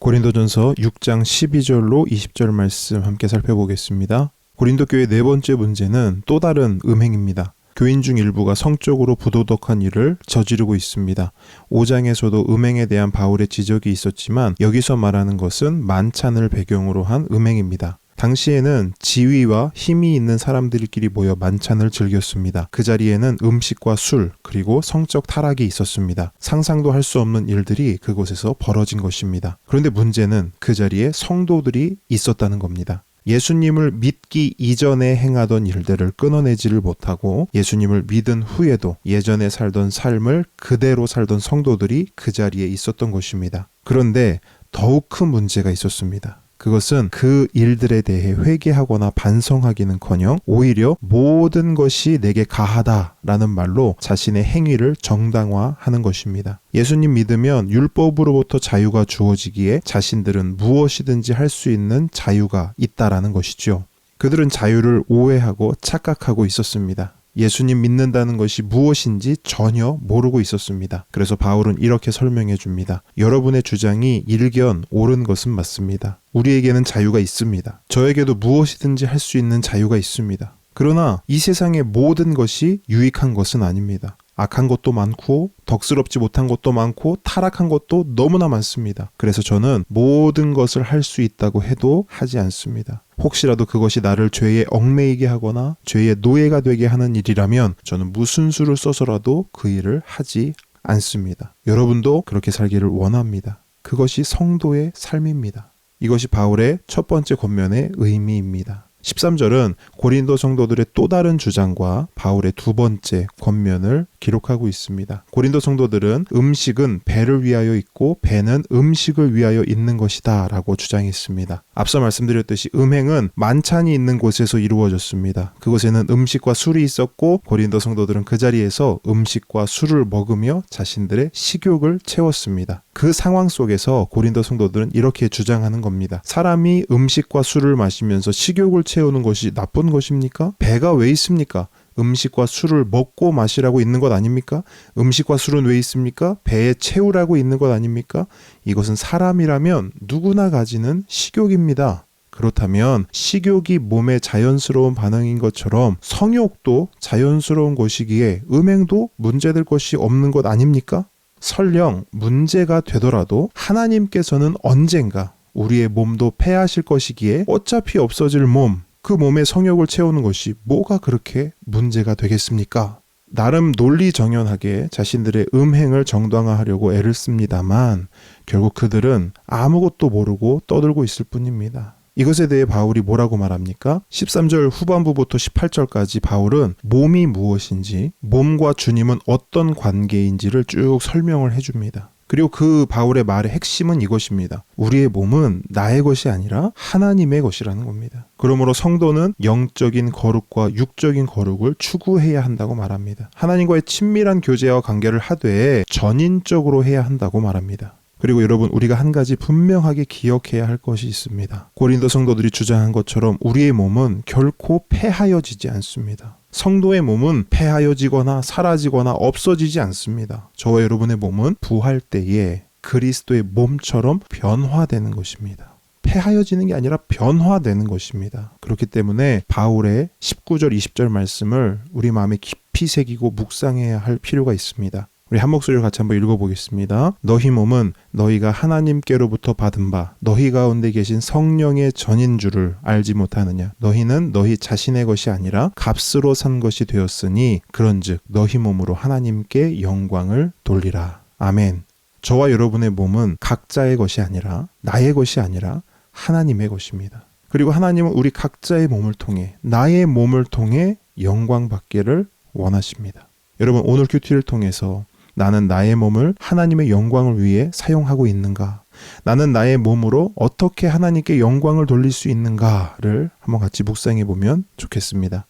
고린도전서 6장 12절로 20절 말씀 함께 살펴보겠습니다. 고린도 교회의 네 번째 문제는 또 다른 음행입니다. 교인 중 일부가 성적으로 부도덕한 일을 저지르고 있습니다. 5장에서도 음행에 대한 바울의 지적이 있었지만 여기서 말하는 것은 만찬을 배경으로 한 음행입니다. 당시에는 지위와 힘이 있는 사람들끼리 모여 만찬을 즐겼습니다. 그 자리에는 음식과 술, 그리고 성적 타락이 있었습니다. 상상도 할 수 없는 일들이 그곳에서 벌어진 것입니다. 그런데 문제는 그 자리에 성도들이 있었다는 겁니다. 예수님을 믿기 이전에 행하던 일들을 끊어내지를 못하고 예수님을 믿은 후에도 예전에 살던 삶을 그대로 살던 성도들이 그 자리에 있었던 것입니다. 그런데 더욱 큰 문제가 있었습니다. 그것은 그 일들에 대해 회개하거나 반성하기는커녕 오히려 모든 것이 내게 가하다라는 말로 자신의 행위를 정당화하는 것입니다. 예수님 믿으면 율법으로부터 자유가 주어지기에 자신들은 무엇이든지 할 수 있는 자유가 있다라는 것이죠. 그들은 자유를 오해하고 착각하고 있었습니다. 예수님 믿는다는 것이 무엇인지 전혀 모르고 있었습니다. 그래서 바울은 이렇게 설명해 줍니다. 여러분의 주장이 일견 옳은 것은 맞습니다. 우리에게는 자유가 있습니다. 저에게도 무엇이든지 할 수 있는 자유가 있습니다. 그러나 이 세상의 모든 것이 유익한 것은 아닙니다. 악한 것도 많고 덕스럽지 못한 것도 많고 타락한 것도 너무나 많습니다. 그래서 저는 모든 것을 할 수 있다고 해도 하지 않습니다. 혹시라도 그것이 나를 죄에 얽매이게 하거나 죄의 노예가 되게 하는 일이라면 저는 무슨 수를 써서라도 그 일을 하지 않습니다. 여러분도 그렇게 살기를 원합니다. 그것이 성도의 삶입니다. 이것이 바울의 첫 번째 권면의 의미입니다. 13절은 고린도 성도들의 또 다른 주장과 바울의 두 번째 권면을 기록하고 있습니다. 고린도 성도들은 음식은 배를 위하여 있고 배는 음식을 위하여 있는 것이다 라고 주장했습니다. 앞서 말씀드렸듯이 음행은 만찬이 있는 곳에서 이루어졌습니다. 그곳에는 음식과 술이 있었고 고린도 성도들은 그 자리에서 음식과 술을 먹으며 자신들의 식욕을 채웠습니다. 그 상황 속에서 고린도 성도들은 이렇게 주장하는 겁니다. 사람이 음식과 술을 마시면서 식욕을 채우는 것이 나쁜 것입니까? 배가 왜 있습니까? 음식과 술을 먹고 마시라고 있는 것 아닙니까? 음식과 술은 왜 있습니까? 배에 채우라고 있는 것 아닙니까? 이것은 사람이라면 누구나 가지는 식욕입니다. 그렇다면 식욕이 몸의 자연스러운 반응인 것처럼 성욕도 자연스러운 것이기에 음행도 문제될 것이 없는 것 아닙니까? 설령 문제가 되더라도 하나님께서는 언젠가 우리의 몸도 폐하실 것이기에 어차피 없어질 몸, 그 몸의 성욕을 채우는 것이 뭐가 그렇게 문제가 되겠습니까? 나름 논리정연하게 자신들의 음행을 정당화하려고 애를 씁니다만 결국 그들은 아무것도 모르고 떠들고 있을 뿐입니다. 이것에 대해 바울이 뭐라고 말합니까? 13절 후반부부터 18절까지 바울은 몸이 무엇인지, 몸과 주님은 어떤 관계인지를 쭉 설명을 해줍니다. 그리고 그 바울의 말의 핵심은 이것입니다. 우리의 몸은 나의 것이 아니라 하나님의 것이라는 겁니다. 그러므로 성도는 영적인 거룩과 육적인 거룩을 추구해야 한다고 말합니다. 하나님과의 친밀한 교제와 관계를 하되 전인적으로 해야 한다고 말합니다. 그리고 여러분, 우리가 한 가지 분명하게 기억해야 할 것이 있습니다. 고린도 성도들이 주장한 것처럼 우리의 몸은 결코 폐하여지지 않습니다. 성도의 몸은 폐하여지거나 사라지거나 없어지지 않습니다. 저와 여러분의 몸은 부활 때에 그리스도의 몸처럼 변화되는 것입니다. 폐하여지는 게 아니라 변화되는 것입니다. 그렇기 때문에 바울의 19절 20절 말씀을 우리 마음에 깊이 새기고 묵상해야 할 필요가 있습니다. 우리 한 목소리로 같이 한번 읽어보겠습니다. 너희 몸은 너희가 하나님께로부터 받은 바 너희 가운데 계신 성령의 전인 줄을 알지 못하느냐. 너희는 너희 자신의 것이 아니라 값으로 산 것이 되었으니 그런즉 너희 몸으로 하나님께 영광을 돌리라. 아멘. 저와 여러분의 몸은 각자의 것이 아니라 나의 것이 아니라 하나님의 것입니다. 그리고 하나님은 우리 각자의 몸을 통해 나의 몸을 통해 영광 받기를 원하십니다. 여러분, 오늘 큐티를 통해서 나는 나의 몸을 하나님의 영광을 위해 사용하고 있는가? 나는 나의 몸으로 어떻게 하나님께 영광을 돌릴 수 있는가를 한번 같이 묵상해 보면 좋겠습니다.